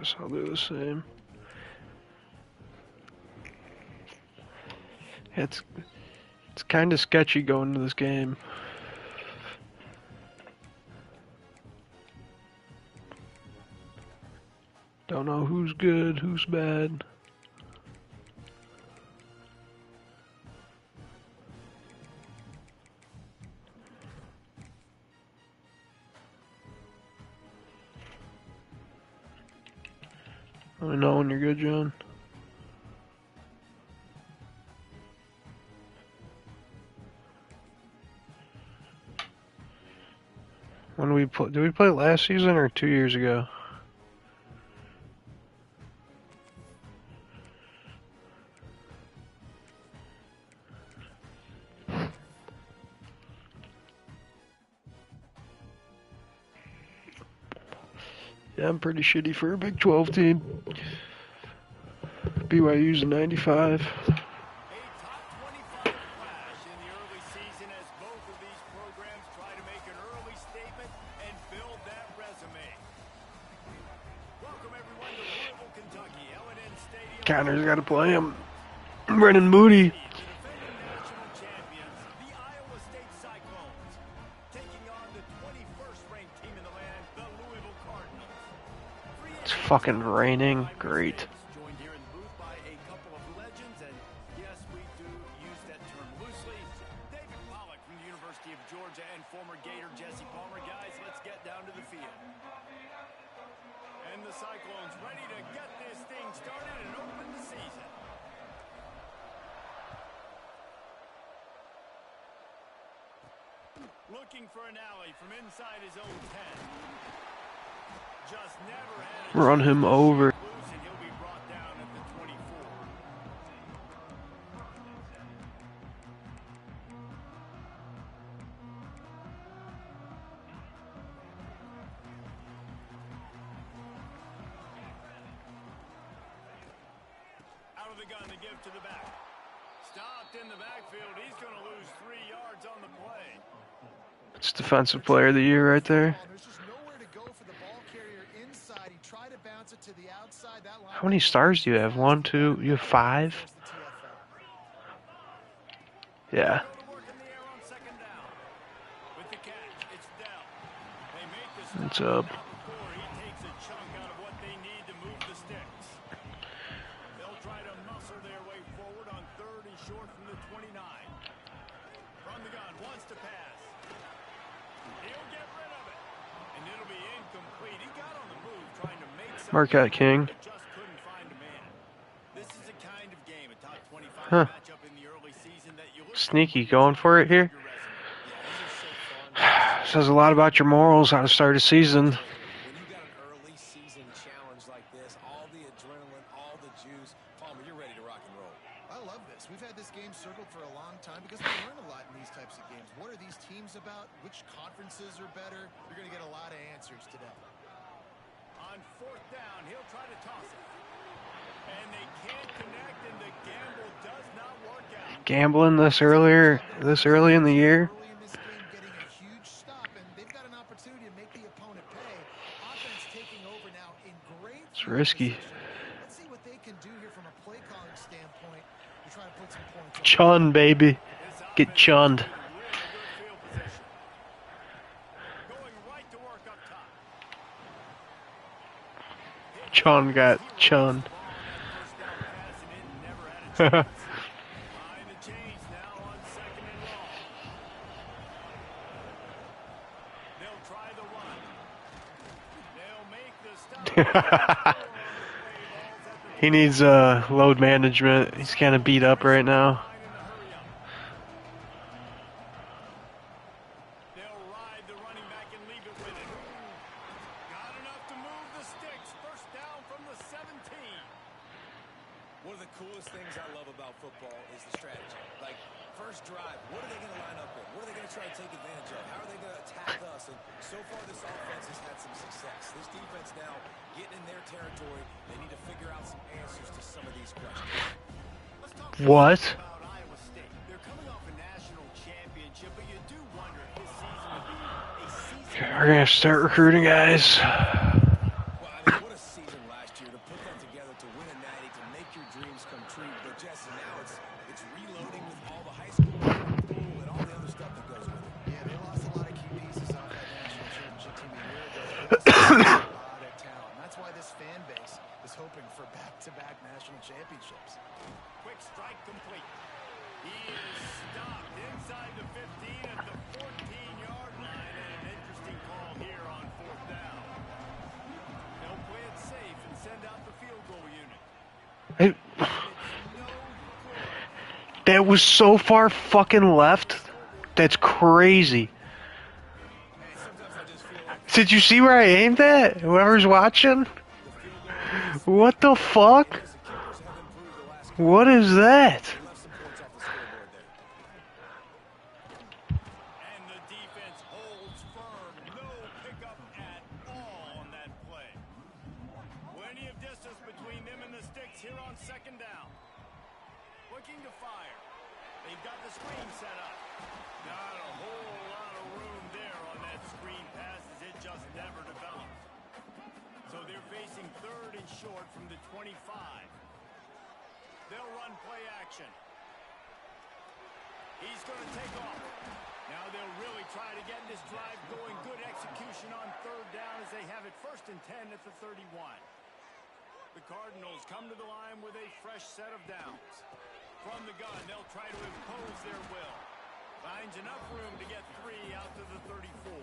Guess I'll do the same. It's kind of sketchy going to this game. Don't know who's good, who's bad. Let me know when you're good, John. When did we play last season or 2 years ago? Yeah, I'm pretty shitty for a Big 12 team. BYU's a 95. Connor's got to play him. Brennan Moody. It's fucking raining. Great. Looking for an alley from inside his own 10. Just never had Run him over. and he'll be brought down at the 24. Out of the gun to give to the back. Stopped in the backfield. He's going to lose 3 yards on the play. It's Defensive Player of the Year right there. How many stars do you have? 1, 2, you have 5? Yeah. What's up? They'll try to muscle their way forward on 3rd and short from the 29. From the gun, wants to pass. He'll get rid of it. And it'll be incomplete. He got on the move trying to make something. Marquette King. Just couldn't find a man. This is a kind of game, a top 25 Huh. matchup in the early season that you look Sneaky going for it here. Says a lot about your morals how to start a season. When you got an early season challenge like this, all the adrenaline, all the juice, Palmer, you're ready to rock and roll. I love this. We've had this game circled for a long time because we learn a lot in these types of games. What are these teams about? Which conferences are better? You're going to get a lot of answers today. on 4th down. He'll try to toss it. And they can't connect, and the gamble does not work out. Gambling this early in the year. Early in this game, getting a huge stop, and they've got an opportunity to make the opponent pay. Offense taking over now in great. It's risky. Let's see what they can do here from a play calling standpoint to try to put some points on. Chun, baby. Get chunned. Going right to work up top. Chun got chunned. Behind the chains now on 2nd and long. They'll try the run. They'll make the stop. He needs load management. He's kind of beat up right now. They'll ride the running back and leave it with it. Got enough to move the sticks. 1st down from the 17. One of the coolest things I love about football is the strategy. Like, first drive, what are they going to line up with? What are they going to try to take advantage of? How are they going to attack us? And so far, this offense has had some success. This defense now getting in their territory. They need to figure out some answers to some of these questions. Let's talk What? about Iowa State. They're coming off a national championship, but you do wonder if this season will be a season. We're gonna start recruiting guys. Well, I mean, what a season last national championships. Quick strike complete. He is stopped inside the 15 at the 14-yard line, and an interesting call here on 4th down. They'll play it safe and send out the field goal unit. It, It's no good. that was so far fucking left. That's crazy. Man, sometimes I just feel like Did you see where I aimed at? Whoever's watching? the field goal is What the fuck? because the kickers have improved the last couple What is that? They left some points off the scoreboard there. And the defense holds firm. No pickup at all on that play. Plenty of distance between them and the sticks here on 2nd down. Looking to fire. They've got the screen set up. Not a whole lot of room there on that screen pass as it just never develops. So they're facing 3rd and short from the 25. They'll run play action. He's going to take off. Now they'll really try to get this drive going. Good execution on 3rd down as they have it 1st and 10 at the 31. The Cardinals come to the line with a fresh set of downs. From the gun, they'll try to impose their will. Finds enough room to get 3 out to the 34.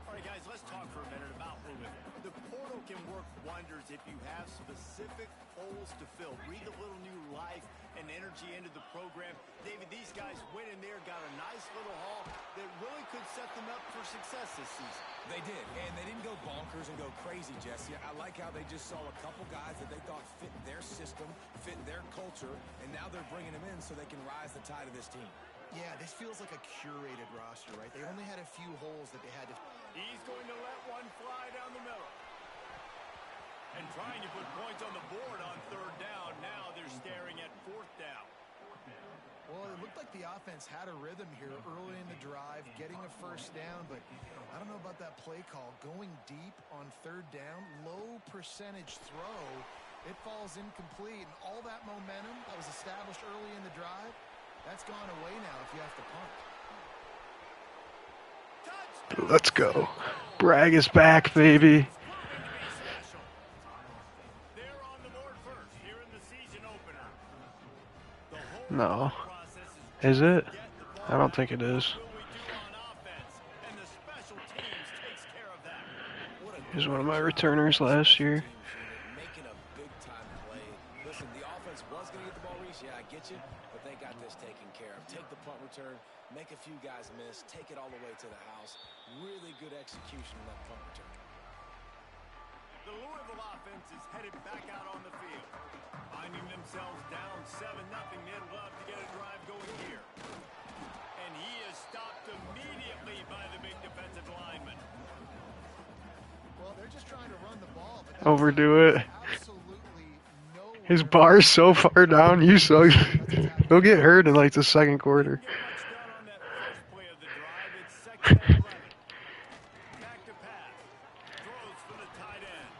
All right, guys, let's talk for a minute about movement. The portal can work wonders if you have specific holes to fill. Breathe a little new life and energy into the program. David, these guys went in there, got a nice little haul that really could set them up for success this season. They did, and they didn't go bonkers and go crazy, Jesse. I like how they just saw a couple guys that they thought fit their system, fit their culture, and now they're bringing them in so they can rise the tide of this team. Yeah, this feels like a curated roster, right? They only had a few holes that they had to... He's going to let one fly down the middle. And trying to put points on the board on 3rd down. Now they're staring at 4th down. Well, it looked like the offense had a rhythm here early in the drive, getting a 1st down, but I don't know about that play call. Going deep on 3rd down, low percentage throw, it falls incomplete, and all that momentum that was established early in the drive, that's gone away now if you have to punt. Let's go. Bragg is back, baby. They're on the board first here in the season opener. The whole No. process Is it? get the ball I don't think it is. will we do on offense, and the special teams takes care of that. He's one of my returners last year. Making a big-time play. Listen, the offense was going to get the ball reached. Yeah, I get you, but they got this taken care of. Take the punt return, make a few guys miss, take it all the way to the house. Really good execution on that punt return. The Louisville offense is headed back out on the field. Finding themselves down 7-0, they'd love to get a drive going here. And he is stopped immediately by the big defensive lineman. Well, they're just trying to run the ball, but Overdo it. absolutely no... His bar's so far down, you so he'll get hurt in like the 2nd quarter. Get much done on that first play of the drive. It's 2nd and 11. Back to pass. Throws for the tight end.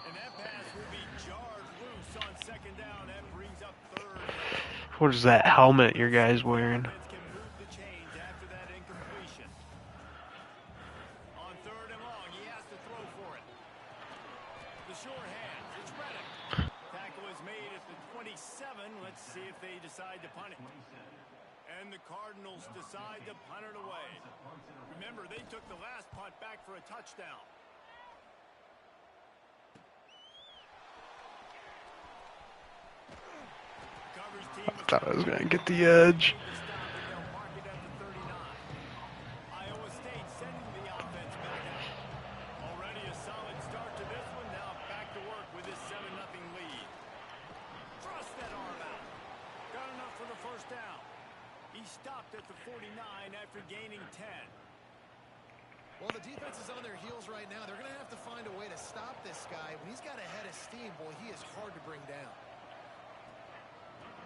And that pass will be jarred loose on 2nd down. That brings up 3rd down. What is that helmet your guy's wearing? Offense can move the chains after that incompletion. On 3rd and long, he has to throw for it. The sure hands. It's Reddick. Tackle is made at the 27. Let's see if they decide to punt it. And the Cardinals decide to punt it away. Remember, they took the last punt back for a touchdown. Covers team I thought I was gonna get the edge. Iowa State sending the offense back out. Already a solid start to this one. Now back to work with this 7-0 lead. Thrust that arm out. Got enough for the 1st down. He stopped at the 49 after gaining 10. Well, the defense is on their heels right now. They're going to have to find a way to stop this guy. When he's got a head of steam, boy, he is hard to bring down.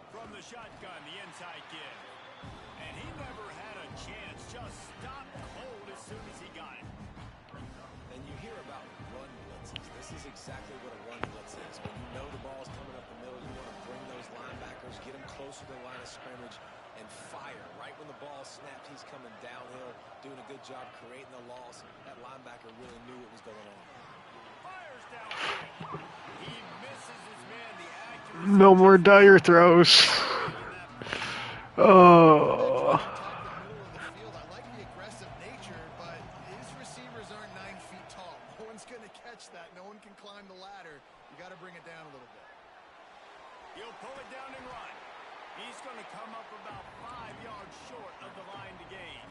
From the shotgun, the inside give. And he never had a chance. Just stopped cold as soon as he got it. And you hear about run blitzes. This is exactly what a run blitz is. When you know the ball's coming up the middle, you want to bring those linebackers, get them closer to the line of scrimmage, and fire. Right when the ball snapped, he's coming downhill, doing a good job creating the loss. That linebacker really knew what was going on. Fires downfield. He misses his man. The accuracy No more just dire wasn't throws. big in that play. Oh. Trying to attack the middle of the field. I like the aggressive nature, but his receivers aren't 9 feet tall. No one's going to catch that. No one can climb the ladder. You got to bring it down a little bit. He'll pull it down and run. He's going to come up about 5 yards short of the line to gain.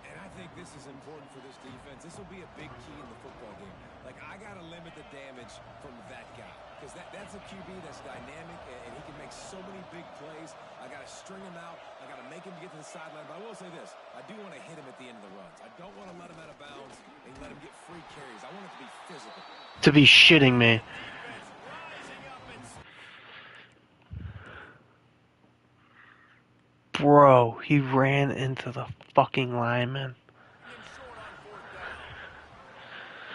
And I think this is important for this defense. This will be a big key in the football game. Like, I got to limit the damage from that guy. Because that's a QB that's dynamic, and he can make so many big plays. I got to string him out. I got to make him get to the sideline. But I will say this. I do want to hit him at the end of the runs. I don't want to let him out of bounds and let him get free carries. I want it to be physical. To be shitting me. Defense rising up and Bro, he ran into the fucking lineman. him short on 4th down.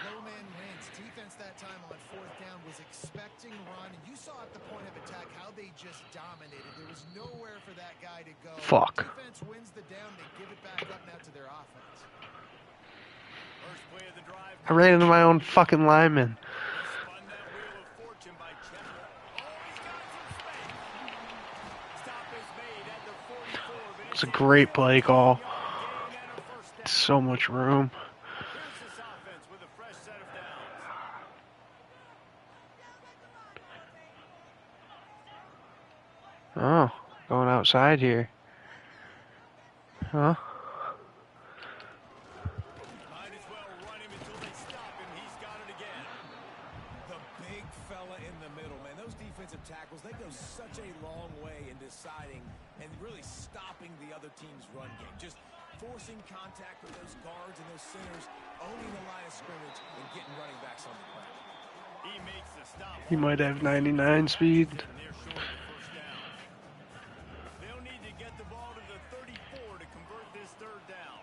Low man wins. Defense that time on 4th down was expecting run. And you saw at the point of attack how they just dominated. There was nowhere for that guy to go. Fuck. Defense wins the down. They give it back up now to their offense. First play of the drive. I ran into my own fucking lineman. He spun that wheel of fortune by Chet. Oh, he's got some space. Stop is made at the 44. But It's a great play call. gain and a first down. So much room. Here's this offense with a fresh set of downs. Oh, going outside here. Huh? Might as well run him until they stop him. He's got it again. The big fella in the middle, man. Those defensive tackles, they go such a long way in deciding and really stopping the other team's run game. Just forcing contact with those guards and those centers, owning the line of scrimmage, and getting running backs on the ground. He makes the stop. He might have 99 speed. And they're short of the first down. They'll need to get the ball to the 34 to convert this 3rd down.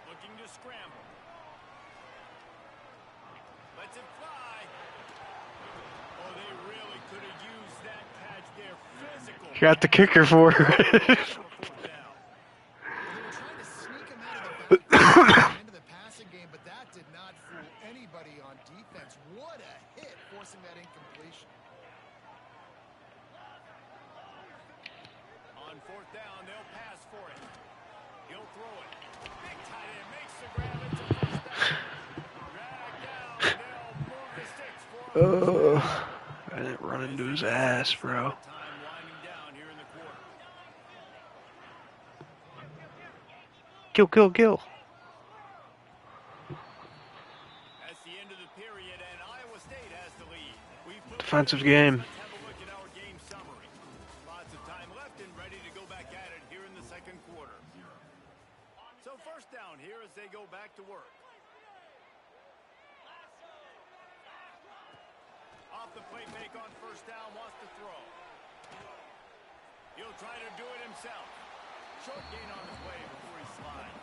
Looking to scramble. Lets it fly. Oh, they really could have used that catch there. Physical. Got the kicker for it. On 4th down. They were trying to sneak him out of the backfield into the passing game, but that did not fool anybody on defense. What a hit, forcing that incompletion. On 4th down, they'll pass for it. He'll throw it. Big tight end makes the grab. It's a first down. Drag down. They'll move the sticks for I didn't run into his ass, bro. time winding down here in the quarter. Kill, kill, kill. That's the end of the period, and Iowa State has the lead. We've put Defensive game. Let's have a look at our game summary. Lots of time left and ready to go back at it here in the 2nd quarter. So first down here as they go back to work. Off the play fake on 1st down, wants to throw. He'll try to do it himself. Short gain on the play before he slides.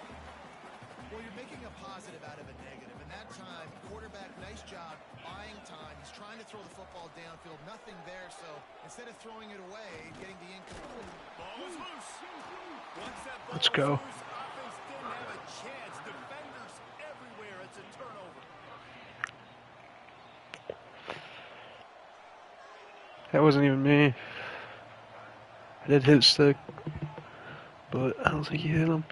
Well, you're making a positive out of a negative. And that time, quarterback, nice job, buying time. He's trying to throw the football downfield. Nothing there, so instead of throwing it away, getting the incomplete. Ball was loose. Once that ball Let's was go. loose, offense didn't have a chance. Defenders everywhere. It's a turnover. That wasn't even me. I did hit stick, but I don't think he hit him.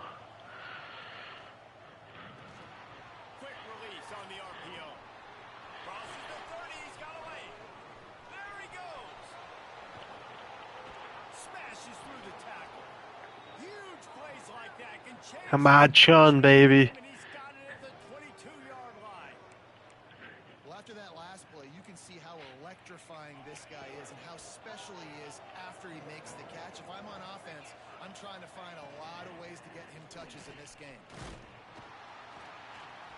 Quick release on the RPO. Crosses the 30. He's got away. There he goes. Smashes through the tackle. Huge plays like that can change. Hamad Chun, baby. And he's got it at the 22-yard line. Well, after that last play, you can see how electrifying this guy is and how special he is after he makes the catch. If I'm on offense, I'm trying to find a lot of ways to get him touches in this game.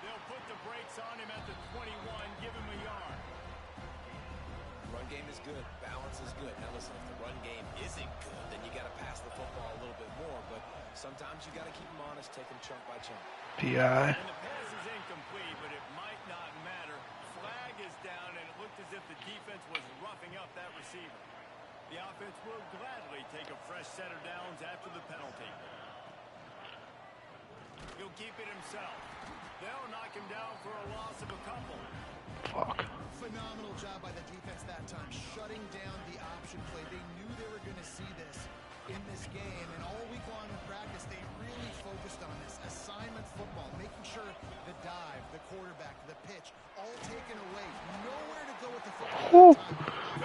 They'll put the brakes on him at the 21, give him a yard. Run game is good. Balance is good. Now listen, if the run game isn't good, then you got to pass the football a little bit more. But sometimes you got to keep them honest, take them chunk by chunk. PI. And the pass is incomplete, but it might not matter. Flag is down, and it looked as if the defense was roughing up that receiver. The offense will gladly take a fresh set of downs after the penalty. He'll keep it himself. They'll knock him down for a loss of a couple. Fuck. Phenomenal job by the defense that time, shutting down the option play. They knew they were going to see this in this game, and all week long in practice, they really focused on this assignment football, making sure the dive, the quarterback, the pitch, all taken away. Nowhere to go with the football that time.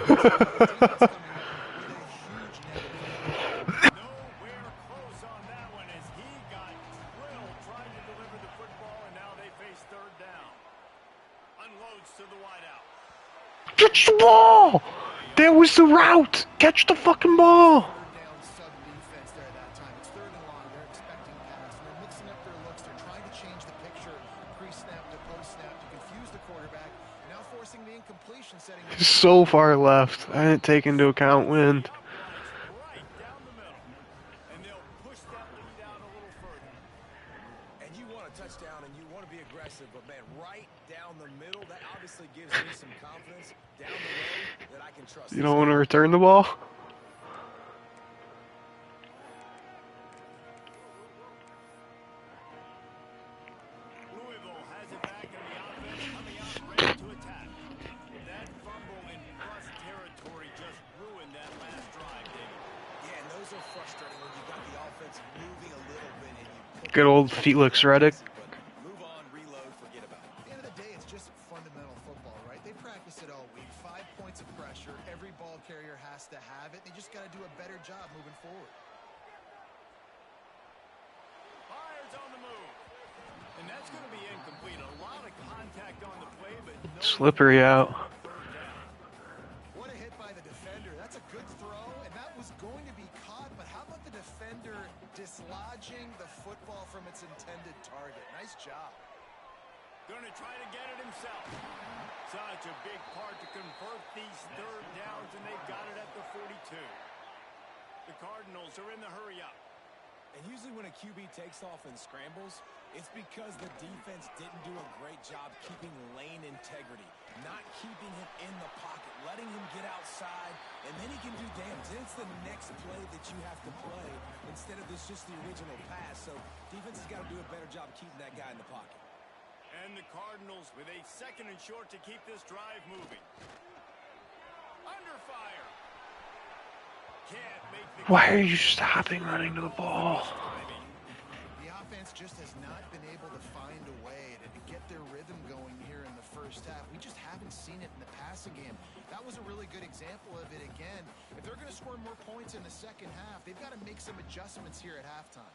Defense coming up with a huge negative. Nowhere close on that one as he got drilled trying to deliver the football, and now they face third down. Unloads to the wideout. Catch the ball! That was the route! Catch the fucking ball! Third down sub-defense there at that time. It's third and long. They're expecting pass, and they're mixing up their looks. They're trying to change the picture pre-snap to post-snap to confuse the quarterback. Now forcing the incompletion, setting It's so far left. I didn't take into account wind. Right down the middle. And they'll push that lead out a little further. And you want a touchdown and you want to be aggressive, but man, right down the middle, that obviously gives me some confidence down the road that I can trust. You don't want to return the ball? Louisville has it back in the offense, coming out ready to attack. That fumble in plus territory just ruined that last drive, David. Yeah, and those are frustrating when you got the offense moving a little bit and you Good old Felix Reddick. but move on, reload, forget about it. At the end of the day, it's just fundamental football, right? They practice it all week. 5 points of pressure. Every ball carrier has to have it. They just got to do a better job moving forward. Fires on the move. And that's going to be incomplete. A lot of contact on the play, but no Slippery out. third down. What a hit by the defender. That's a good throw, and that was going to be caught, but how about the defender dislodging the football from its intended target? Nice job. Going to try to get it himself. Such a big part to convert these third downs, and they've got it at the 42. The Cardinals are in the hurry-up. And usually when a QB takes off and scrambles, it's because the defense didn't do a great job keeping lane integrity, not keeping him in the pocket, letting him get outside, and then he can do damage. Then it's the next play that you have to play instead of this just the original pass. So defense has got to do a better job keeping that guy in the pocket. And the Cardinals with a second and short to keep this drive moving. Under fire. Can't make the Why are you stopping running to the ball? The offense just has not been able to find a way to get their rhythm going here in the first half. We just haven't seen it in the passing game. That was a really good example of it again. If they're going to score more points in the second half, they've got to make some adjustments here at halftime.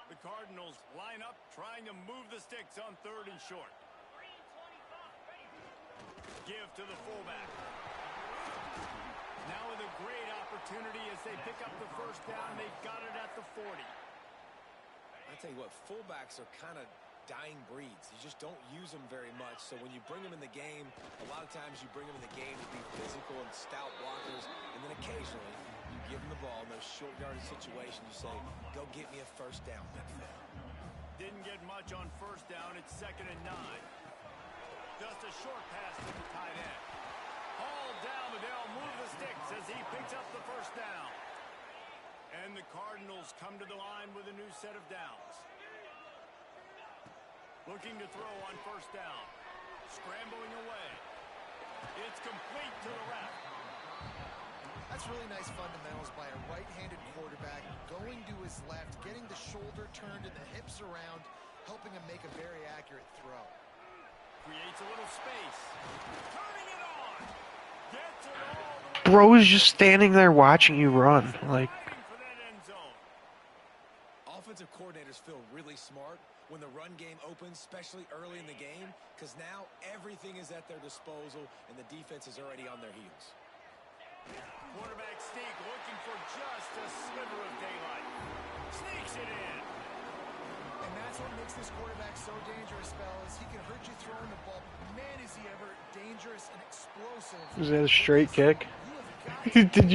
The Cardinals line up trying to move the sticks on third and short. Give to the fullback. Now with a great opportunity as they pick up the first down. They've got it at the 40. I tell you what, fullbacks are kind of dying breeds. You just don't use them very much. So when you bring them in the game, a lot of times you bring them in the game to be physical and stout blockers, and then occasionally you give them the ball in those short yardage situations. You say, go get me a first down. Didn't get much on first down. It's 2nd and 9. Just a short pass to the tight end. Hauled down, but they'll move the sticks as he picks up the first down. And the Cardinals come to the line with a new set of downs. Looking to throw on first down. Scrambling away. It's complete to the left. That's really nice fundamentals by a right-handed quarterback, going to his left, getting the shoulder turned and the hips around, helping him make a very accurate throw. Creates a little space. Turning it on. Gets it all the way. Bro is just standing there watching you run. Like, Fighting for that end zone. Offensive coordinators feel really smart when the run game opens, especially early in the game, because now everything is at their disposal and the defense is already on their heels. Quarterback sneak looking for just a sliver of daylight. Sneaks it in. And that's what makes this quarterback so dangerous, fellas. He can hurt you throwing the ball. Man, is he ever dangerous and explosive. is that a straight kick? You have got to Did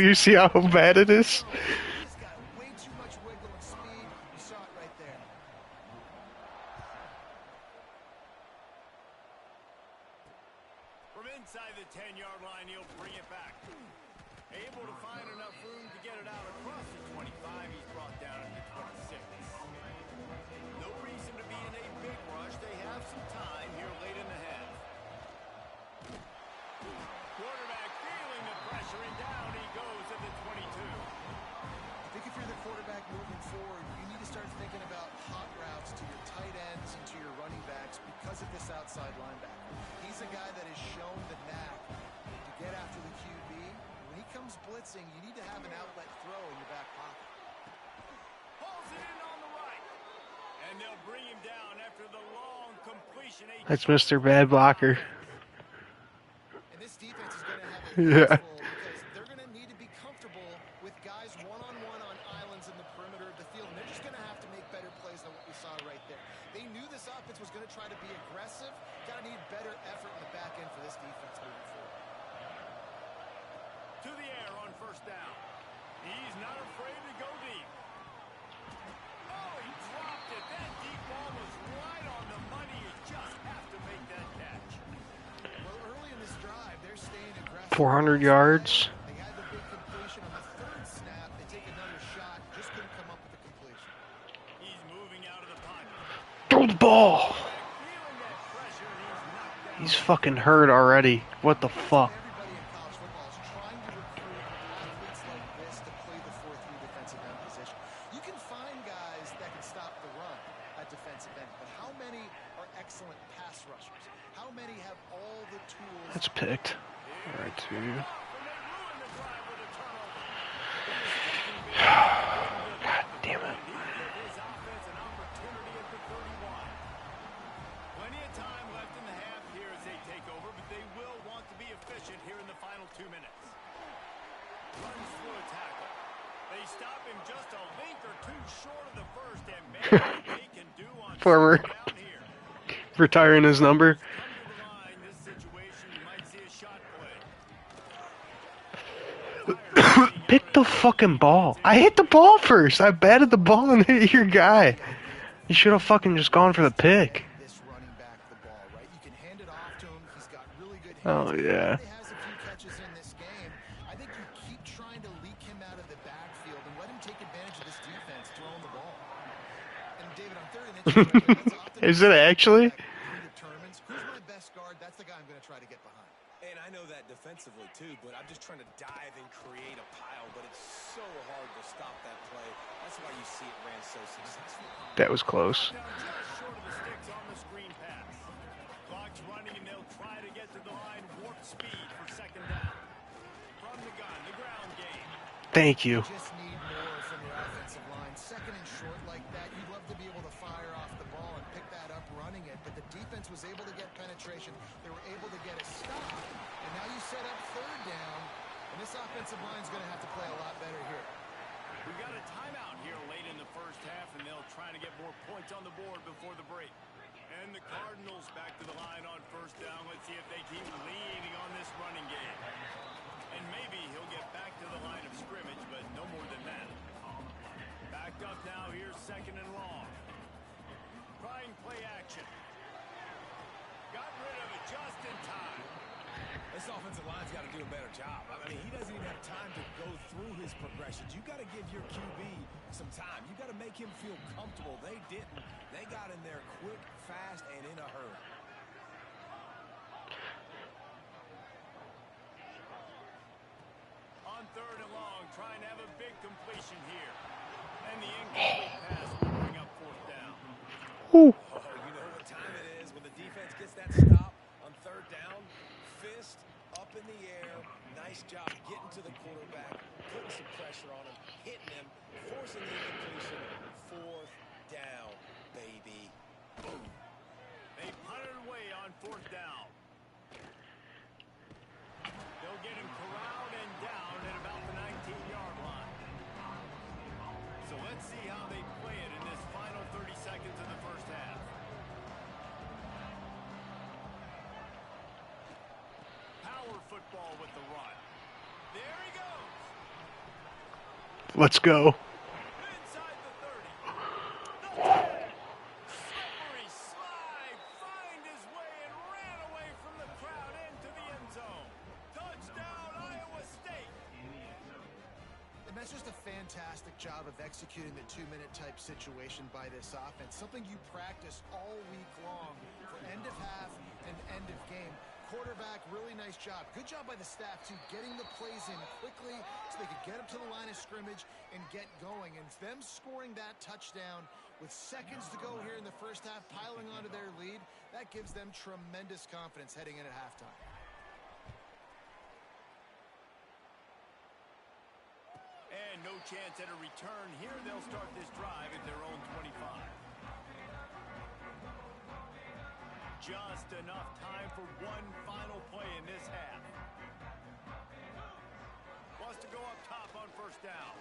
you see how bad it is? He's got way too much wiggle and speed. You saw it right there. From inside the 10-yard line, he'll bring it back. Able to find enough room to get it out across the 25. He's brought down at the 26. because of this outside linebacker. He's a guy that has shown the knack to get after the QB. When he comes blitzing, you need to have an outlet throw in your back pocket. Pulls it in on the right. And they'll bring him down after the long completion. That's Mr. Bad Blocker. And this defense is going to have their Yeah. hands full because they're going to need to be comfortable with guys one-on-one on islands in the perimeter of the field. And they're just going to have to make better plays than what we saw right there. They knew this offense was going to try to be aggressive. Got to need better effort in the back end for this defense moving forward. To the air on first down. He's not afraid to go deep. Oh, he dropped it. That deep ball was right on the money. You just have to make that catch. Well, early in this drive, they're staying aggressive. 400 yards. They had the big completion on the third snap. They take another shot. Just couldn't come up with the completion. He's moving out of the pocket. Throw the ball. Feeling that pressure, and he's knocked down. He's fucking hurt already. What the fuck? Everybody in college football is trying to recruit athletes like this to play the 4-3 defensive end position. You can find guys that can stop the run at defensive end, but how many are excellent pass rushers? How many have all the tools? That's picked. All right, two. And they ruined the drive with a turnover. God damn it. He gave his offense an opportunity at the 31. Plenty of time left in the half here as they take over, but they will want to be efficient here in the final 2 minutes. Runs through a tackle. They stop him just a link or two short of the first, and maybe they can do on Former. down here. Retiring his number. Come to the line, this situation, you might see a shot play. Pick the fucking ball. I hit the ball first. I batted the ball and hit your guy. You should have fucking just gone for the pick. This running back the ball, right? You can hand it off to him. He's got really good Oh, hands. yeah. He has a few catches in this game. I think you keep trying to leak him out of the backfield and let him take advantage of this defense throwing the ball. And David, on third and inches, that's often Is it actually? who determines who's my best guard. That's the guy I'm going to try to get behind. And I know that defensively, too, but I'm just trying to dive and create a pile, but it's so hard to stop that play. That's why you see it ran so successful. That was close. Down just short of the sticks on the screen pass. Clock's running, and they'll try to get to the line. Warp speed for second down. From the gun, the ground game. Thank you. Just need more from your offensive line. Second and short like that, you'd love to be able to fire off the ball and pick that up running it, but the defense was able to get penetration. They were able to get a stop, and now you set up third down, and this offensive line's going to have to play a lot better here. We've got a timeout here late in the first half, and they'll try to get more points on the board before the break. And the Cardinals back to the line on first down. Let's see if they keep leaning on this running game. And maybe he'll get back to the line of scrimmage, but no more than that. Backed up now, here's second and long. Trying play action. Got rid of it just in time. This offensive line's got to do a better job. I mean, he doesn't even have time to go through his progressions. You got to give your QB some time. You got to make him feel comfortable. They didn't. They got in there quick, fast, and in a hurry. On third and long, trying to have a big completion here. And the incomplete pass will bring up fourth down. Ooh. Oh, you know what time it is when the defense gets that stop on third down. Fist up in the air. Nice job getting to the quarterback, putting some pressure on him, hitting him, forcing the incompletion. Fourth down, baby. Boom. They punted away on fourth down. They'll get him corralled and down at about the 19-yard line. So let's see how they play it in this final 30 seconds of the first half. Power football with the run. There he goes. Let's go. Inside the 30. The 10. Slippery slide. Find his way and ran away from the crowd into the end zone. Touchdown, Iowa State. And that's just a fantastic job of executing the two-minute type situation by this offense. Something you practice all week long for end of half and end of game. quarterback, really nice job. Good job by the staff, too, getting the plays in quickly so they could get up to the line of scrimmage and get going. And them scoring that touchdown with seconds to go here in the first half, piling onto their lead, that gives them tremendous confidence heading in at halftime. And no chance at a return here. They'll start this drive at their own 25. Just enough time for one final play in this half. Wants to go up top on first down.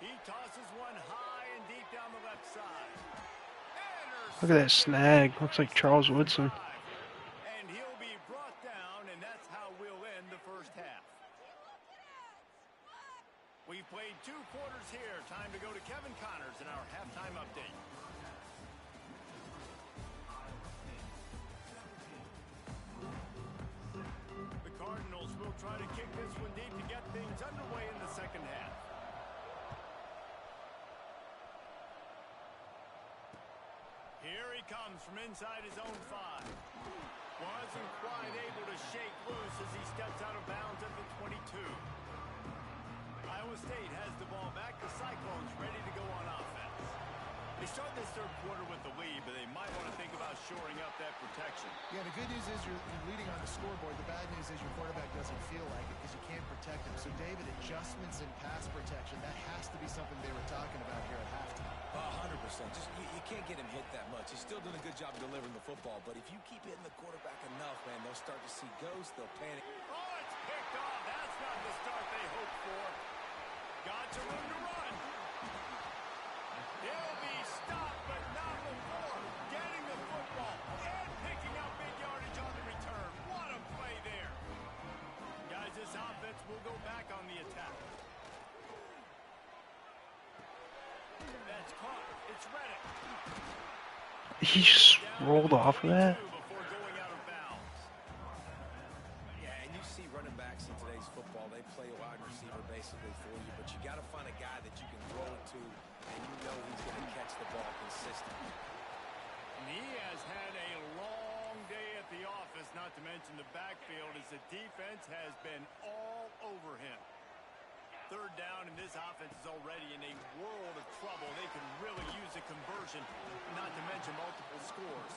He tosses one high and deep down the left side. Look at that snag. Looks like Charles Woodson. And he'll be brought down, and that's how we'll end the first half. We've played 2 quarters here. Time to go to Kevin Connors in our halftime update. The Cardinals will try to kick this one deep to get things underway in the second half. Here he comes from inside his own 5. Wasn't quite able to shake loose as he steps out of bounds at the 22. Iowa State has the ball back. The Cyclones ready to go on offense. They start this third quarter with the lead, but they might want to think about shoring up that protection. Yeah, the good news is you're leading on the scoreboard. The bad news is your quarterback doesn't feel like it because you can't protect him. So, David, adjustments in pass protection, that has to be something they were talking about here at halftime. 100%. Just you can't get him hit that much. He's still doing a good job delivering the football, but if you keep hitting the quarterback enough, man, they'll start to see ghosts. They'll panic. Oh, it's picked off. That's not the start they hoped for. Got to room to run. He'll be stopped, but not before getting the football and picking up big yardage on the return. What a play there. Guys, this offense will go back on the attack. That's caught. It's Reddick. He just rolled off of that. Before going out of bounds. Yeah, and you see running backs in today's football, they play a wide receiver basically for you, but you got to find a guy that you can throw it to, and you know he's going to catch the ball consistently. And he has had a long day at the office, not to mention the backfield, as the defense has been all over him. Third down, and this offense is already in a world of trouble. They can really use a conversion, not to mention multiple scores.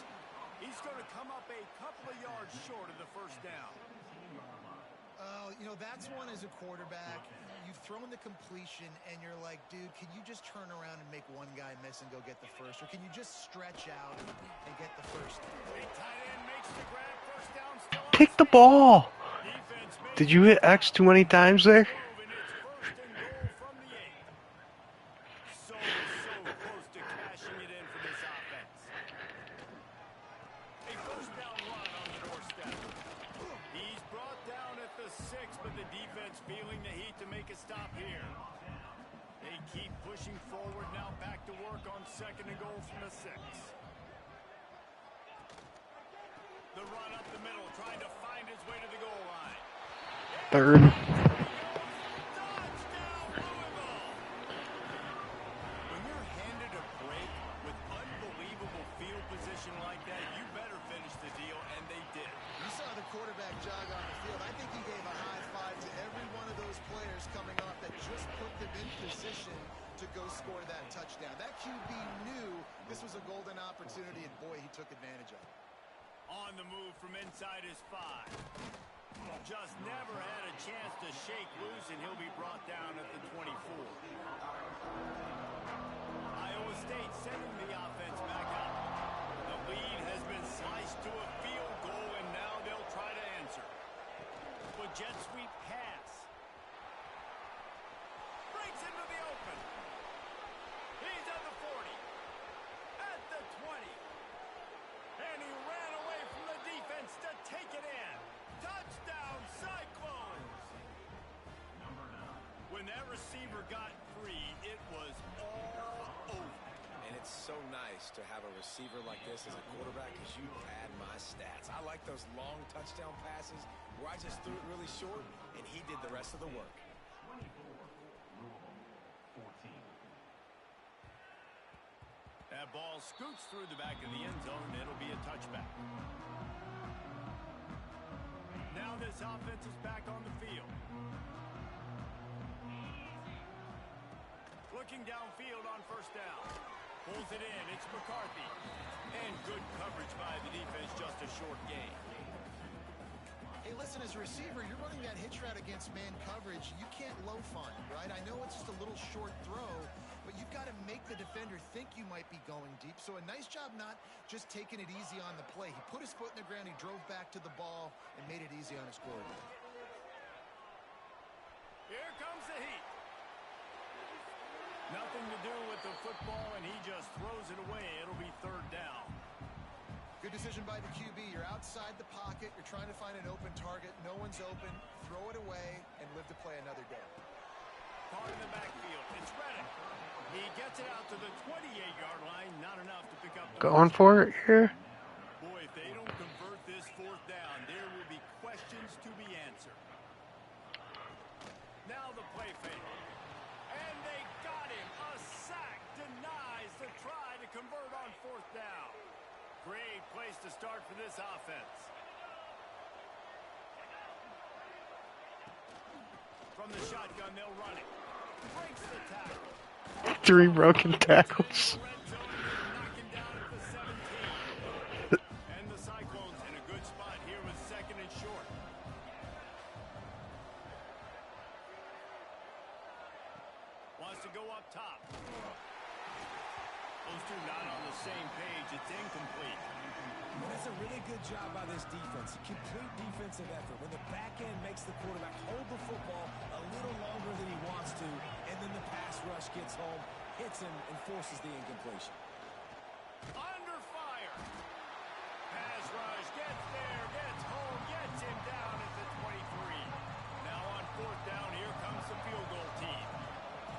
He's going to come up a couple of yards short of the first down. Oh, you know, that's one as a quarterback. You've thrown the completion, and you're like, dude, can you just turn around and make one guy miss and go get the first? Or can you just stretch out and get the first? Big tight end makes the grab. First down, still Pick the ball. Did you hit X too many times there? First and goal from the 8. So close to cashing it in for this offense. A first down run on the doorstep. He's brought down at the 6, but the defense feeling the heat to make a stop here. They keep pushing forward now, back to work on second and goal from the 6. The run up the middle, trying to find his way to the goal line. Third. When you're handed a break with unbelievable field position like that, you better finish the deal, and they did. You saw the quarterback jog on the field. I think he gave a high five to every one of those players coming off that just put them in position to go score that touchdown. That QB knew this was a golden opportunity, and boy, he took advantage of it. On the move from inside his 5. Just never had a chance to shake loose, and he'll be brought down at the 24. Iowa State sending the offense back out. The lead has been sliced to a field goal, and now they'll try to answer. But jet sweep pass. Breaks into the open. He's at the 40. At the 20. And he ran away from the defense to take it in. Touchdown, Cyclones! When that receiver got free, it was all over. And it's so nice to have a receiver like this as a quarterback because you pad my stats. I like those long touchdown passes where I just threw it really short, and he did the rest of the work. That ball scoots through the back of the end zone, and it'll be a touchback. now this offense is back on the field. Looking downfield on first down. Pulls it in. It's McCarthy. And good coverage by the defense, just a short gain. Hey, listen, as a receiver, you're running that hitch route against man coverage. You can't loaf on it, right? I know it's just a little short throw, but you've got to make the defender think you might be going deep. So a nice job not just taking it easy on the play. He put his foot in the ground, he drove back to the ball, and made it easy on his quarterback. Here comes the heat. Nothing to do with the football, and he just throws it away. It'll be third down. Good decision by the QB. You're outside the pocket. You're trying to find an open target. No one's open. Throw it away and live to play another day. Caught in the backfield. It's Reddick. He gets it out to the 28-yard line. Not enough to pick up the Going for it here. Boy, if they don't convert this fourth down, there will be questions to be answered. Now the play fake. And they got him. A sack denies the try to convert on fourth down. Great place to start for this offense. From the shotgun, they'll run it. Breaks the tackle. 3 broken tackles. Knocking down at the 17. And the Cyclones in a good spot here with second and short. Wants to go up top. Those two not on the same page. It's incomplete. And that's a really good job by this defense. A complete defensive effort. When the back end makes the quarterback hold the football a little longer than he wants to, and then the pass rush gets home, hits him, and forces the incompletion. Under fire. Pass rush gets there, gets home, gets him down at the 23. Now on fourth down, here comes the field goal team.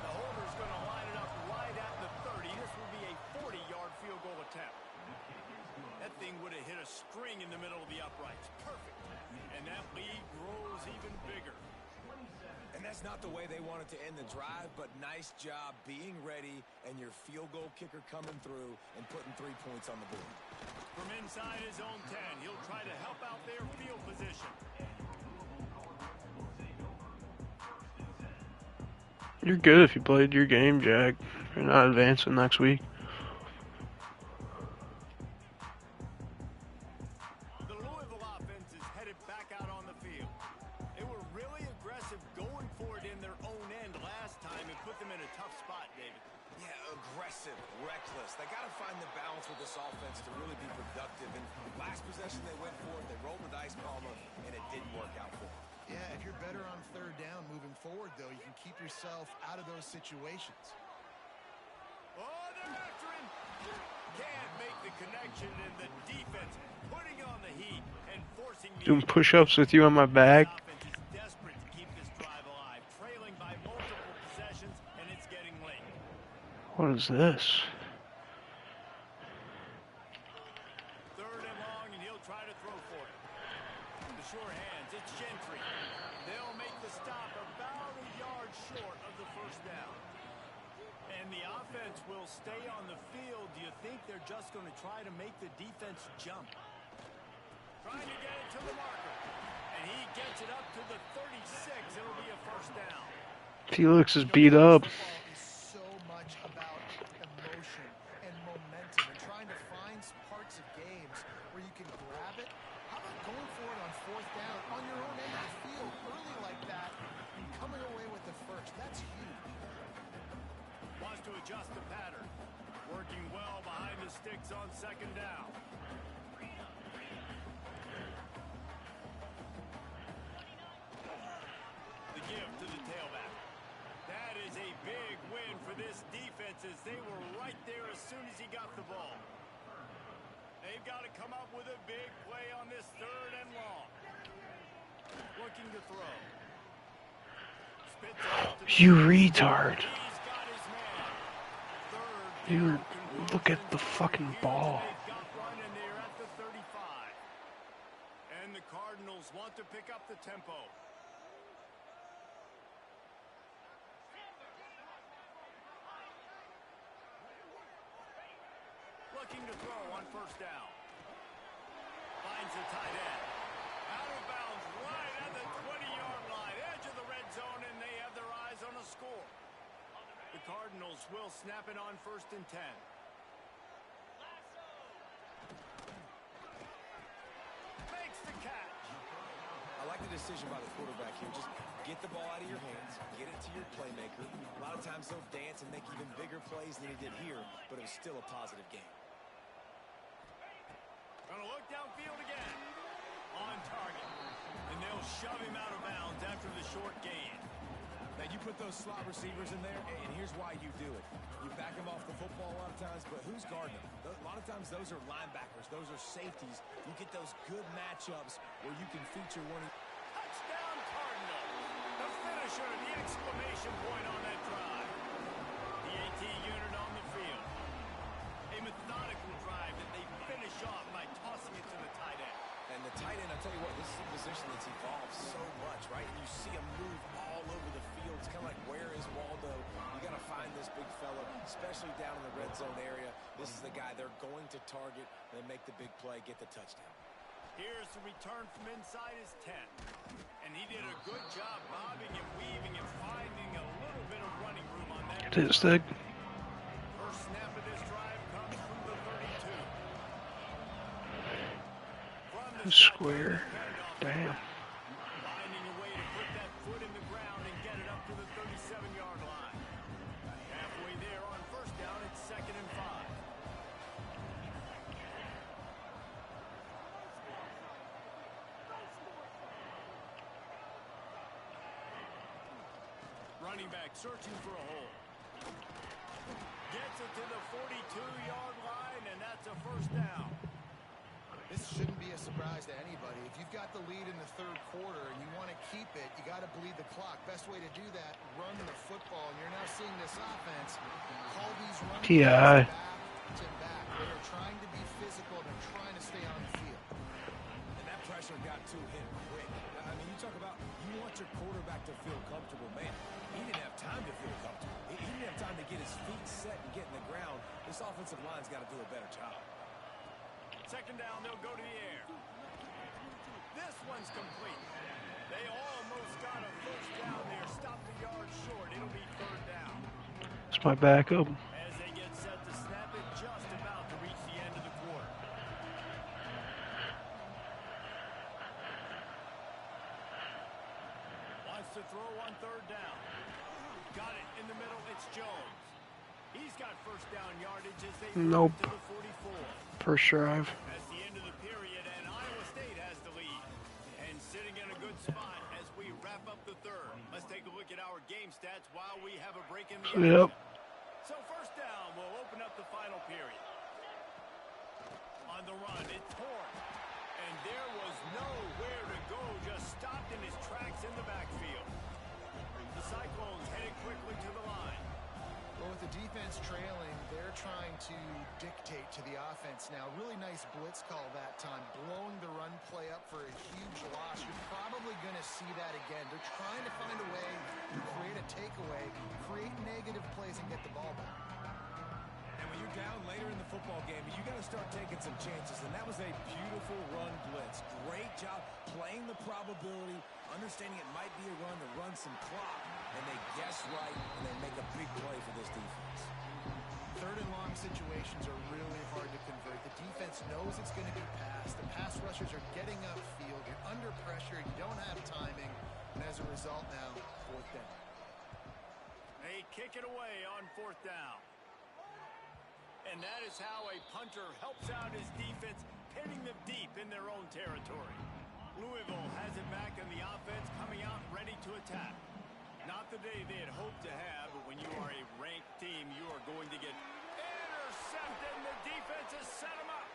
The holder's going to line it up right at the 30. This will be a 40-yard field goal attempt. That thing would have hit a string in the middle of the uprights. Perfect. And that lead grows even bigger. And that's not the way they wanted to end the drive, but nice job being ready and your field goal kicker coming through and putting 3 points on the board. From inside his own 10, he'll try to help out their field position. You're good if you played your game, Jack. You're not advancing next week. The Louisville offense is headed back out on the field. They were really aggressive going for it in their own end last time and put them in a tough spot, David. Yeah, aggressive, reckless. They got to find the balance with this offense to really be productive. And last possession they went for it, they rolled the dice, Palmer, and it didn't work out for them. Yeah, if you're better on third down moving forward, though, you can keep yourself out of those situations. Oh, they're after him. Can't make the connection, and the defense putting on the heat and forcing the Doing push-ups with you on my back. This offense is desperate to keep this drive alive, trailing by multiple possessions, and it's getting late. What is this? Third and long, and he'll try to throw for it. The sure hands, it's Gentry. They'll make the stop about a yard short of the first down. And the offense will stay on the field. Do you think they're just going to try to make the defense jump? Trying to get it to the marker. And he gets it up to the 36. It'll be a first down. Felix is beat up. Football is so much about emotion and momentum and trying to find parts of games where you can grab it. How about going for it on fourth down on your own end of the field early like that and coming away with the first? That's huge. Wants to adjust the pattern. Working well behind the sticks on second down. The give to the tailback. That is a big win for this defense as they were right there as soon as he got the ball. They've got to come up with a big play on this third and long. Looking to throw. Spits it out to the You retard. He's got his man. Third You down. look at the fucking ball. They've got one and they're at the 35. And the Cardinals want to pick up the tempo. Looking to throw on first down. Finds the tight end. Out of bounds right Cardinals will snap it on 1st and 10. Makes the catch. I like the decision by the quarterback here. Just get the ball out of your hands, get it to your playmaker. A lot of times he'll dance and make even bigger plays than he did here, but it was still a positive game. Gonna look downfield again. On target. And they'll shove him out of bounds after the short gain. Now, you put those slot receivers in there, and here's why you do it. You back them off the football a lot of times, but who's guarding them? A lot of times those are linebackers. Those are safeties. You get those good matchups where you can feature one. Touchdown Cardinals. The finisher, the exclamation point on that drive. The AT unit on the field. A methodical drive that they finish off by tossing it to the tight end. And the tight end, I'll tell you what, this is a position that's evolved so much, right? And you see him move all over the field. It's kind of like, where is Waldo? You got to find this big fella, especially down in the red zone area. This is the guy they're going to target and make the big play, get the touchdown. Here's the return from inside his 10. And he did a good job bobbing and weaving and finding a little bit of running room on that. Get it, Stig. First snap of this drive comes from the 32. Square. Damn. Finding a way to put that foot in the ground and get it up to the 37-yard line. Halfway there on 1st down, it's 2nd and 5. Running back searching for a hole. Gets it to the 42-yard line, and that's a 1st down. This shouldn't be a surprise to anybody. If you've got the lead in the 3rd quarter and you want to keep it, you got to bleed the clock. Best way to do that, run the football. And you're now seeing this offense call these runs back to back. They are trying to be physical. They're trying to stay on the field. And that pressure got to him quick. I mean, you talk about you want your quarterback to feel comfortable. Man, he didn't have time to feel comfortable. He didn't have time to get his feet set and get in the ground. This offensive line's got to do a better job. 2nd down, they'll go to the air. This one's complete. They almost got a 1st down there. Stopped a yard short. It'll be 3rd down. It's my backup. As they get set to snap it, just about to reach the end of the quarter. Wants to throw on 3rd down. Got it in the middle. It's Jones. He's got 1st down yardage as they move to the 44. First drive. That's the end of the period, and Iowa State has the lead. And sitting in a good spot as we wrap up the 3rd. Let's take a look at our game stats while we have a break in the action. So 1st down will open up the final period. On the run, it's Horn. And there was nowhere to go, just stopped in his tracks in the backfield. The Cyclones headed quickly to the line. Well, with the defense trailing, they're trying to dictate to the offense now. Really nice blitz call that time, blowing the run play up for a huge loss. You're probably going to see that again. They're trying to find a way to create a takeaway, create negative plays, and get the ball back. And when you're down later in the football game, you got to start taking some chances. And that was a beautiful run blitz. Great job playing the probability, understanding it might be a run to run some clock. And they guess right, and they make a big play for this defense. 3rd and long situations are really hard to convert. The defense knows it's going to be passed. The pass rushers are getting upfield. You're under pressure. You don't have timing. And as a result now, 4th down. They kick it away on 4th down. And that is how a punter helps out his defense, pinning them deep in their own territory. Louisville has it back, and the offense coming out ready to attack. Not the day they had hoped to have, but when you are a ranked team, you are going to get intercepted, and the defense has set them up.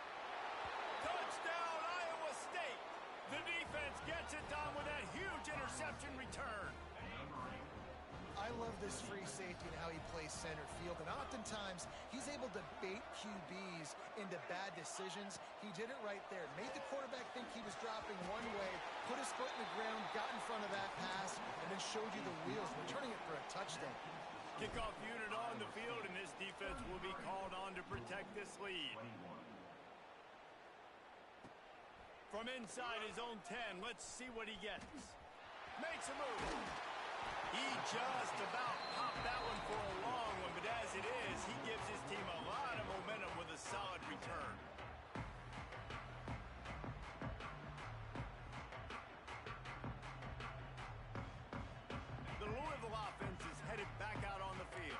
Touchdown, Iowa State. The defense gets it done with that huge interception return. I love this free safety and how he plays center field, and oftentimes he's able to bait QBs into bad decisions. He did it right there. Made the quarterback think he was dropping one way, put his foot in the ground, got in front of that pass, and then showed you the wheels, returning it for a touchdown. Kickoff unit on the field, and this defense will be called on to protect this lead. From inside his own 10, let's see what he gets. Makes a move. He just about popped that one for a long one. as it is, he gives his team a lot of momentum with a solid return. The Louisville offense is headed back out on the field.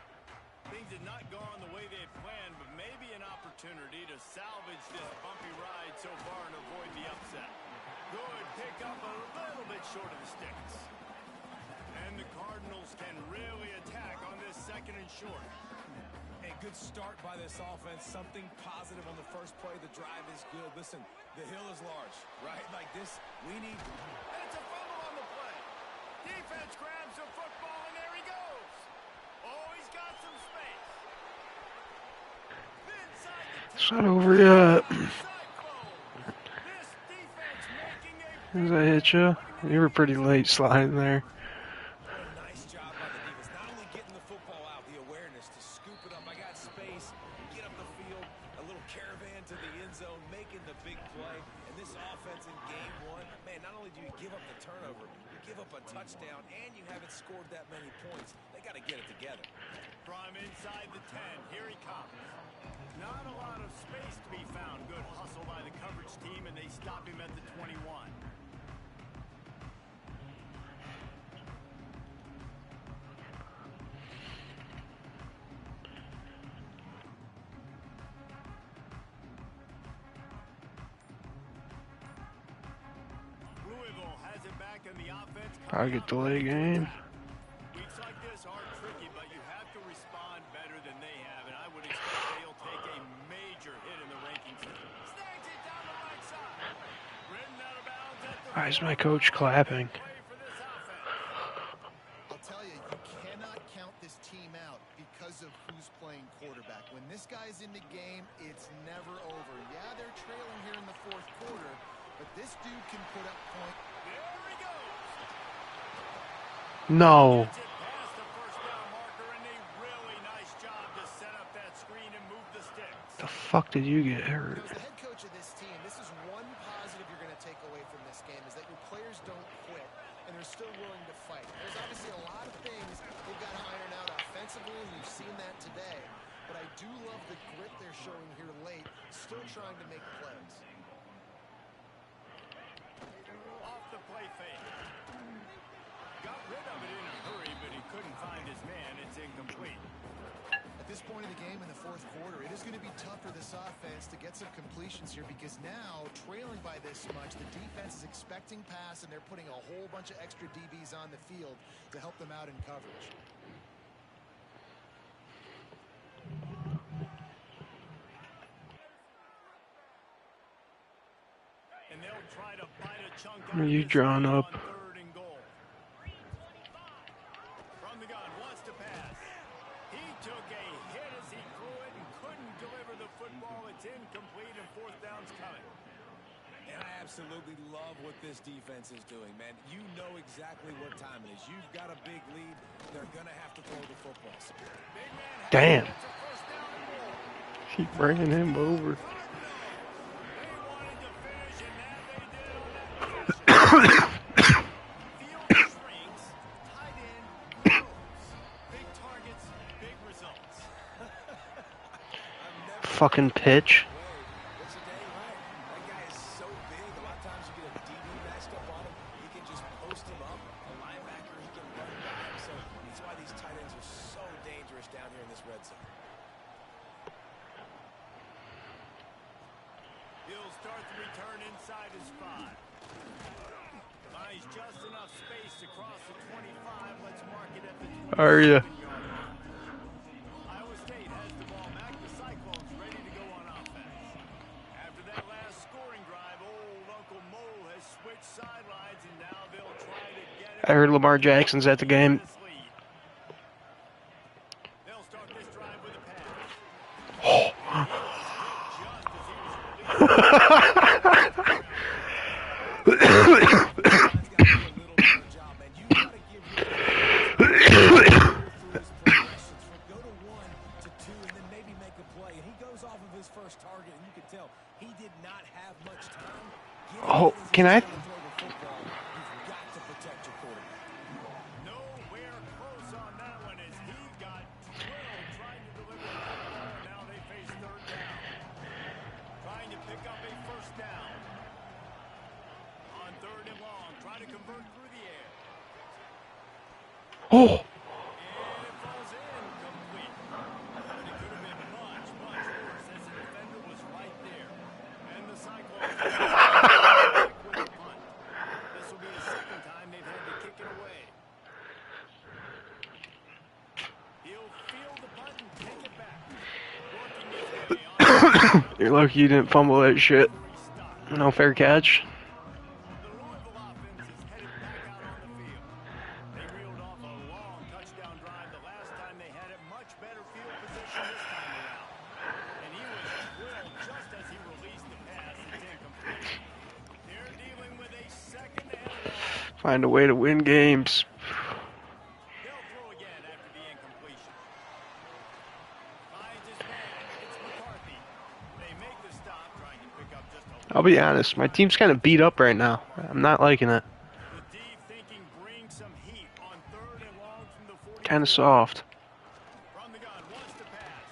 Things have not gone the way they had planned, but maybe an opportunity to salvage this bumpy ride so far and avoid the upset. Good pick up a little bit short of the sticks. And the Cardinals can really attack on this second and short. A good start by this offense. Something positive on the first play. The drive is good. Listen, the hill is large, right? Like this, we need... And it's a fumble on the play. Defense grabs the football, and there he goes. Oh, he's got some space. Inside the It's not over yet. Cyclone. This defense making a As I hit you, you were pretty late sliding there. What a nice job by the defense. Not only getting the football out, the awareness to scoop it up. I got space, get up the field, a little caravan to the end zone, making the big play. And this offense in game one, man, not only do you give up the turnover, you give up a touchdown, and you haven't scored that many points. They got to get it together. from inside the 10. Here he comes. Not a lot of space to be found. Good hustle by the coverage team, and they stop him at the 21. Louisville has it back in the offense. Probably get delay game. Weeks like this are tricky, but you have to respond better than they have, and I would expect they'll take a major hit in the rankings. Snags it down the right side. Ridden out of bounds at the Why is my coach clapping? play for this offense. I'll tell you, you cannot count this team out because of who's playing quarterback. When this guy's in the game, it's never over. Yeah, they're trailing here in the fourth quarter, but this dude can put up points. There he goes. No. Gets it past the first down marker, and a really nice job to set up that screen and move the sticks. The fuck did you get hurt? As the head coach of this team, this is one positive you're going to take away from this game, is that your players don't quit, and they're still willing to fight. There's obviously a lot of things they've got to iron out offensively, and you've seen that today. But I do love the grit they're showing here late, still trying to make plays. Off the play fake. Got rid of it in a hurry, but he couldn't find his man. It's incomplete. At this point in the game in the fourth quarter, it is going to be tough for this offense to get some completions here because now, trailing by this much, the defense is expecting pass, and they're putting a whole bunch of extra DBs on the field to help them out in coverage. And they'll try to bite a chunk Are out of you this drawn lead up? on 3rd and goal. From the gun, wants to pass. He took a hit as he threw it and couldn't deliver the football. It's incomplete, and 4th down's coming. And I absolutely love what this defense is doing, man. You know exactly what time it is. You've got a big lead. They're going to have to throw the football. Big man has Damn. it. It's a 1st down and goal. Keep bringing him over. They wanted to finish, and now they did on that possession. Field shrinks, tight end grows. Big targets, big results. Fucking pitch. What's the day, right? That guy is so big. A lot of times you get a DB matched up on him. He can just post him up. A linebacker, he can run by him. So that's why these tight ends are so dangerous down here in this red zone. He'll start the return inside his 5. Buys just enough space to cross the 25. Let's mark it at the 27. Are ya? Iowa State has the ball back. The Cyclones ready to go on offense. After that last scoring drive, old Uncle Mo has switched sidelines, and now they'll try to get it. I heard Lamar Jackson's at the game. This lead. They'll start this drive with a pass. Oh. Just as he was released. Oh, can I? Nowhere close on that one as he got drilled trying to down. On third and long, try to convert through the air. Oh! And it falls incomplete. But it could have been much, much worse as the defender was right there. And the Cyclones back with the punt. This will be the second time they've had to kick it away. He'll field the punt and take it back. Working his way on. You're lucky you didn't fumble that shit. Stop. No fair catch. The Louisville offense is headed back out on the field. They reeled off a long touchdown drive the last time they had it. Much better field position this time around. And he was drilled just as he released the pass. It's incomplete. They're dealing with a second and long. Find a way to win games. They'll throw again after the incompletion. Finds his man. It's McCarthy. They make the stop, trying to pick up just a I'll be honest, my team's kind of beat up right now. I'm not liking it. The deep thinking brings some heat on third and long from the 40. Kind of soft. From the gun, wants to pass.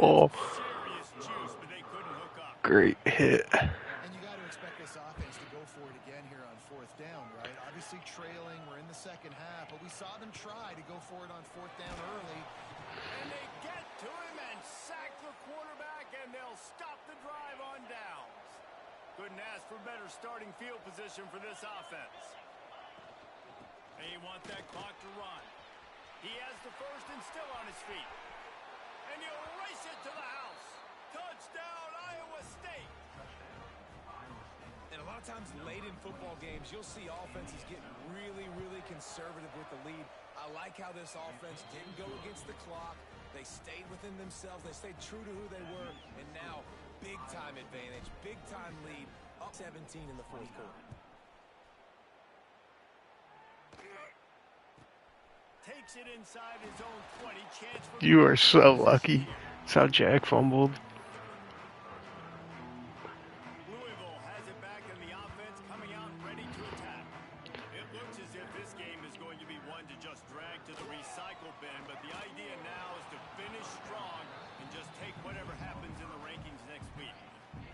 Serious juice, but they couldn't hook up. Great hit. And you got to expect this offense to go for it again here on fourth down, right? Obviously trailing, we're in the second half, but we saw them try to go for it on fourth down early. And they get to him and sack the quarterback, and they'll stop the drive on downs. Couldn't ask for better starting field position for this offense. They want that clock to run. He has the first and still on his feet. And he'll race it to the house. Touchdown, Iowa State. And a lot of times late in football games, you'll see offenses get really, really conservative with the lead. I like how this offense didn't go against the clock. They stayed within themselves. They stayed true to who they were. And now, big-time advantage, big-time lead, up 17 in the fourth quarter. Takes it inside his own 20. Chance for You are so lucky. That's how Jack fumbled. Louisville has it back in the offense, coming out ready to attack. It looks as if this game is going to be one to just drag to the recycle bin, but the idea now is to finish strong and just take whatever happens in the rankings next week.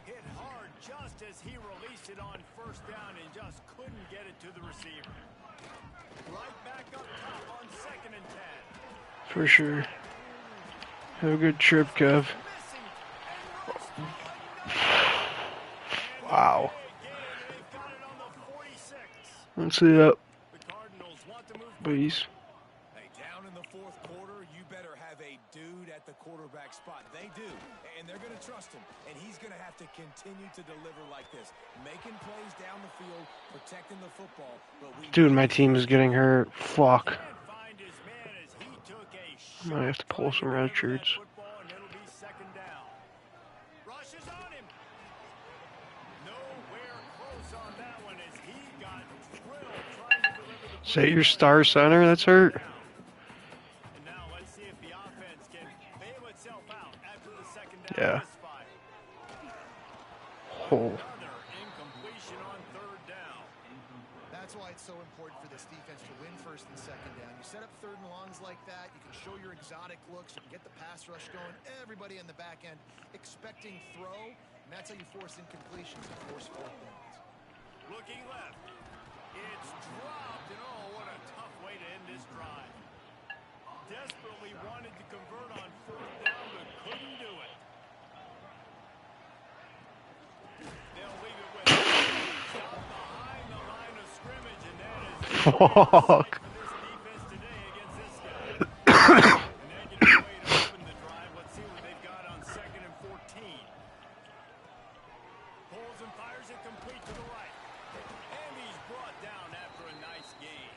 Hit hard just as he released it on first down and just couldn't get it to the receiver. Right back up top on second and 10. For sure. Have a good trip, Kev. Missing and rushed Wow. they've got it on the 46. Let's see that, The Cardinals want to move. please. Hey, down in the fourth quarter, you better have a dude at the quarterback spot. They do, and they're going to trust him, and he's going to have to continue to deliver like this, making plays down the field, protecting the football. But we Dude, my team is getting hurt. Fuck. Can't find his man as he took a I might have to pull some red shirts. football, and it'll be second down. Rushes on him. Nowhere close on that one as he got drilled trying to deliver the Is that your star center that's hurt? And now let's see if the offense can bail itself out after the second down Yeah. misfire. Oh. Another incompletion on third down. That's why it's so important for this defense to win first and second down. You set up third and longs like that, you can show your exotic looks, you can get the pass rush going, everybody on the back end expecting throw, and that's how you force incompletions and force fourth downs. Looking left. It's dropped, and oh, what a tough way to end this drive. Desperately wanted to convert on fourth down, but couldn't do it. They'll leave it with shot behind the line of scrimmage, and that is Fuck. for this defense today against this guy. Negative way to open the drive. Let's see what they've got on second and 14. Pulls and fires it complete to the right. And he's brought down after a nice gain.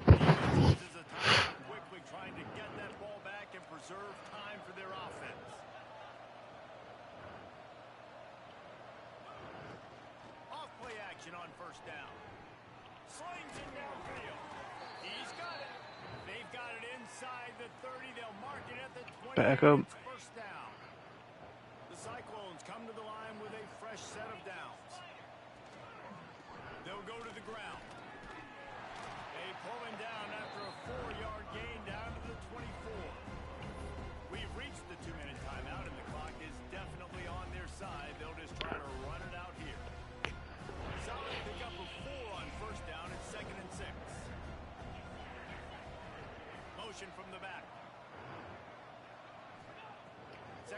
Defense uses a timeout quickly, trying to get that ball back and preserve time for their offense. Off play action on first down. Slings it downfield. He's got it. They've got it inside the 30. They'll mark it at the 20. Back up. It's first down. The Cyclones come to the line with a fresh set of downs. They'll go to the ground. They pull him down after a 4-yard gain down to the 24. We've reached the 2-minute timeout, and the clock is definitely on their side.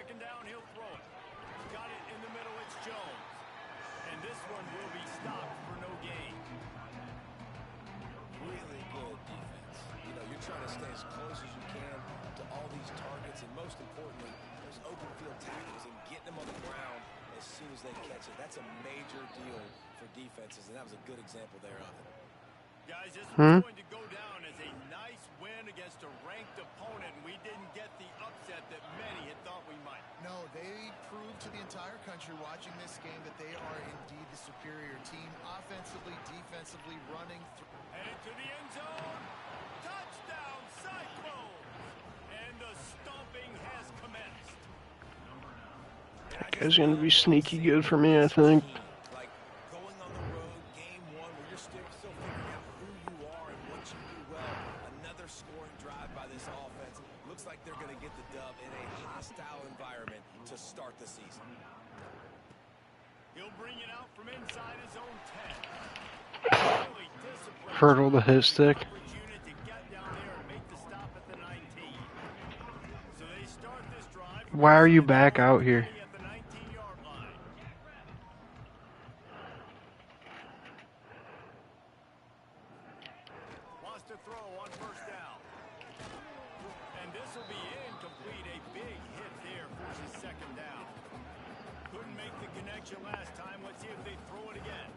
second down, he'll throw it. Got it in the middle, it's Jones. And this one will be stopped for no gain. Really good defense. You know, you're trying to stay as close as you can to all these targets, and most importantly, those open field tackles and getting them on the ground as soon as they catch it. That's a major deal for defenses, and that was a good example there of it. Guys, this one's going to go down as a nice win against a ranked opponent. We didn't get the upset that many had thought we might. No, they proved to the entire country watching this game that they are indeed the superior team, offensively, defensively, running through. Headed to the end zone. Touchdown, Cyclones! And the stomping has commenced. It's gonna be sneaky good for me, I think. Like going on the road, game one, where you're still figuring out who you are and what you do well. Another scoring drive by this offense. Looks like they're going to get the dub in a hostile environment to start the season. He'll bring it out from inside his own 10. Really disciplined. Hurdle the hit stick. Unit to get down there and make the stop at the 19. So they start this drive. Why are you back out here? At the 19-yard line. Wants to throw on first down. And this will be incomplete. A big hit there forces second down. Couldn't make the connection last time. Let's see if they throw it again.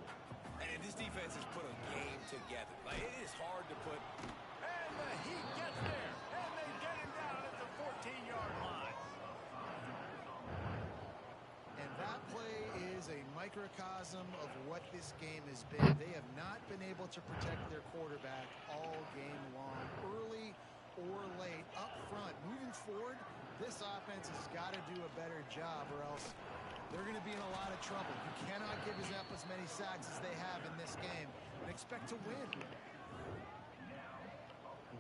And this defense has put a game together. Like, it is hard to put. And the Heat gets there. And they get him down at the 14-yard line. And that play is a microcosm of what this game has been. They have not been able to protect their quarterback all game long, early or late, up front. Moving forward, this offense has got to do a better job or else they're going to be in a lot of trouble. You cannot give up as many sacks as they have in this game and expect to win.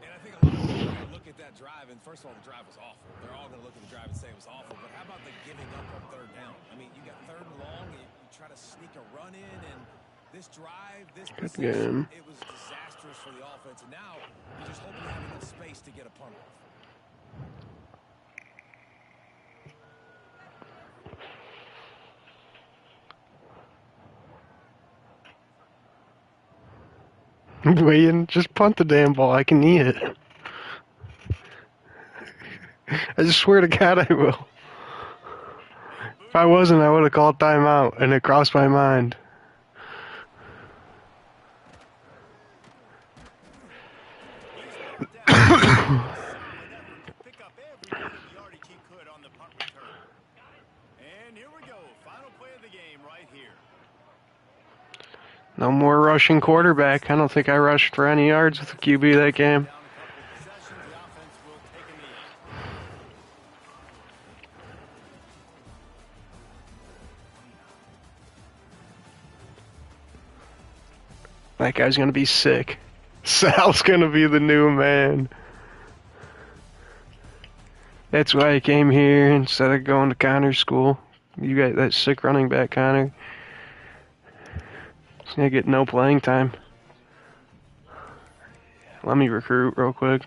And I think a lot of people are going to look at that drive, and first of all, the drive was awful. They're all going to look at the drive and say it was awful, but how about the giving up on third down? I mean, you got third and long, and you try to sneak a run in, and this drive, this possession, it was disastrous for the offense, and now you're just hoping to have enough space to get a punt off. Waiting, just punt the damn ball. I can eat it. I just swear to God I will. If I wasn't, I would have called timeout, and it crossed my mind. Pick up every bit of yardage he could on the punt return. And here we go. Final play of the game right here. No more rushing quarterback. I don't think I rushed for any yards with the QB that game. Down a couple of possessions, the offense will take a knee. That guy's gonna be sick. Sal's gonna be the new man. That's why I came here instead of going to Connor's school. You got that sick running back, Connor. He's gonna get no playing time. Let me recruit real quick.